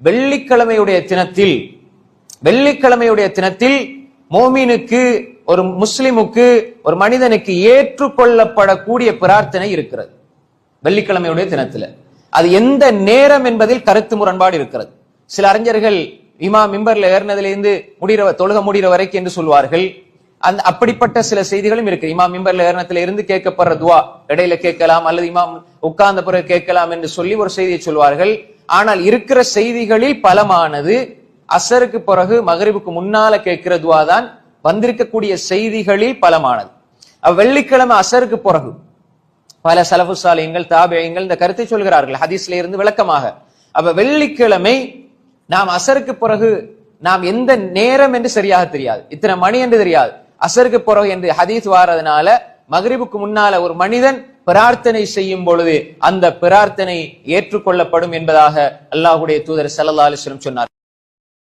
வெள்ளிக்கிழமையுடைய தினத்தில் மோமீனுக்கு, ஒரு முஸ்லிமுக்கு, ஒரு மனிதனுக்கு ஏற்றுக்கொள்ளப்படக்கூடிய பிரார்த்தனை இருக்கிறது வெள்ளிக்கிழமையுடைய தினத்துல. அது எந்த நேரம் என்பதில் கருத்து முரண்பாடு இருக்கிறது. சில அறிஞர்கள் இமாம் மிம்பர்ல ஏறினதிலிருந்து தொழுக முடிகிற வரைக்கும் என்று சொல்வார்கள். அப்படிப்பட்ட சில செய்திகளும் இருக்கு. இமாம் மிம்பர்ல ஏறினத்துல இருந்து கேட்கப்படுற துவா இடையில கேட்கலாம், அல்லது இமாம் உட்கார்ந்த பிறகு கேட்கலாம் என்று சொல்லி ஒரு செய்தியை சொல்வார்கள். ஆனால் இருக்கிற செய்திகளில் பலமானது அசருக்கு பிறகு மகரிபுக்கு முன்னால கேட்கிற துவா தான் வந்திருக்கக்கூடிய செய்திகளில் பலமானது. வெள்ளிக்கிழமை அசருக்கு பிறகு பல சலஃபு சாலிஹீன்கள், தாபிஈன்கள் இந்த கருத்தை சொல்கிறார்கள் ஹதீஸ்ல இருந்து விளக்கமாக. வெள்ளிக்கிழமை நாம் அசருக்கு பிறகு, நாம் எந்த நேரம் என்று சரியாக தெரியாது, இத்தனை மணி என்று தெரியாது, அசருக்கு பிறகு என்று ஹதீஸ் வாரதுனால மகரிபுக்கு முன்னால ஒரு மனிதன் பிரார்த்தனை செய்யும் பொழுது அந்த பிரார்த்தனை ஏற்றுக்கொள்ளப்படும் என்பதாக அல்லாஹ்வுடைய தூதர் ஸல்லல்லாஹு அலைஹி வஸல்லம் சொன்னார்.